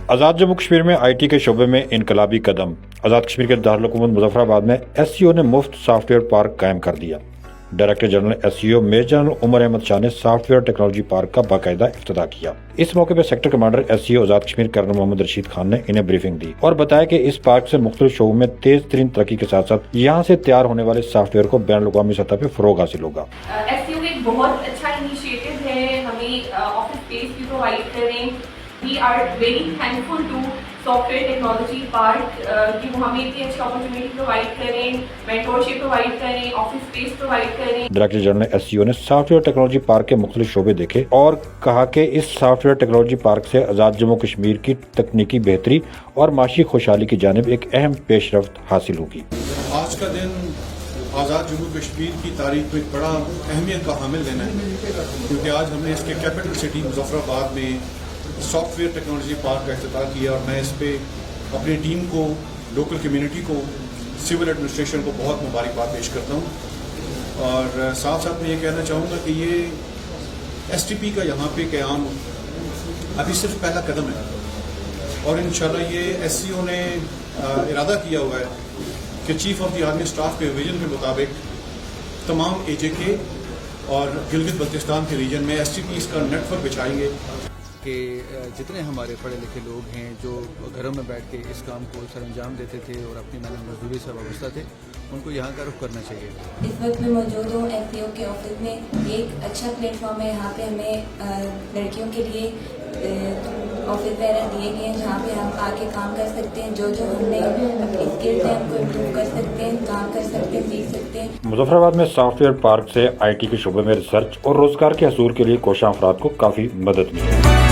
आज़ाद जम्मू कश्मीर में IT के शोबे में इनकलाबी कदम। आज़ाद कश्मीर के दारुल मुजफ्फराबाद में SCO ने मुफ्त सॉफ्टवेयर पार्क कायम कर दिया। Director general SCO major general Umar Ahmad Shah ने सॉफ्टवेयर टेक्नोलॉजी पार्क का बाकायदा इफ्तिताह किया। इस मौके पर sector commander SCO Azad Kashmir colonel Mohammad Rashid Khan ने इन्हें ब्रीफिंग दी और बताया कि इस पार्क से मुख्तलिफ शोबों में तेज तरीन तरक्की के साथ साथ यहाँ से तैयार होने वाले सॉफ्टवेयर को बैन अवी सतह पर फरोग हासिल होगा। SCO एक बहुत अच्छा इनिशिएटिव है, हमें ऑफिस स्पेस भी प्रोवाइड करें। We are very thankful to software technology park कि वो हमें इतनी अच्छी अपॉर्चुनिटी प्रोवाइड करें, मेंटोरशिप प्रोवाइड करें, ऑफिस स्पेस प्रोवाइड करें। डायरेक्टर जनरल SCO ने सॉफ्टवेयर टेक्नोलॉजी पार्क के मुख्तलिफ शोबे देखे और कहा कि इस सॉफ्टवेयर टेक्नोलॉजी पार्क से आज़ाद जम्मू कश्मीर की तकनीकी बेहतरी और माशी खुशहाली की जानिब एक अहम पेशरफ्त हासिल होगी। आज का दिन आज़ाद जम्मू कश्मीर की तारीख में बड़ा अहमियत का हामिल दिन है, क्योंकि आज हमने इसके कैपिटल सिटी मुजफ्फराबाद में सॉफ्टवेयर टेक्नोलॉजी पार्क का इफ्तिताह किया और मैं इस पे अपनी टीम को, लोकल कम्युनिटी को, सिविल एडमिनिस्ट्रेशन को बहुत मुबारकबाद पेश करता हूँ। और साथ साथ मैं ये कहना चाहूँगा कि ये STP का यहाँ पे क़याम अभी सिर्फ पहला कदम है और इंशाल्लाह ये SCO ने इरादा किया हुआ है कि chief of the army staff के विजन के मुताबिक तमाम AJK और गिलगित बल्तिस्तान के रीजन में STPs का नेटवर्क बिछाएंगे कि जितने हमारे पढ़े लिखे लोग हैं जो घरों में बैठ के इस काम को सरअंजाम देते थे और अपनी मेहनत मजदूरी से वाबस्ता थे, उनको यहाँ का रुख करना चाहिए। इस वक्त मैं मौजूद हूँ SCO के ऑफिस में। एक अच्छा प्लेटफॉर्म है, यहाँ पे हमें लड़कियों के लिए ऑफिस वगैरह दिए गए हैं जहाँ पे हम आके काम कर सकते हैं। जो हमने अपनी स्किल्स हैं हमको इम्प्रूव कर सकते हैं, काम कर सकते हैं, सीख सकते हैं। मुजफ्फराबाद में सॉफ्टवेयर पार्क से IT के शोबे में रिसर्च और रोजगार के हसूल के लिए कोशा अफराद को काफी मदद मिली।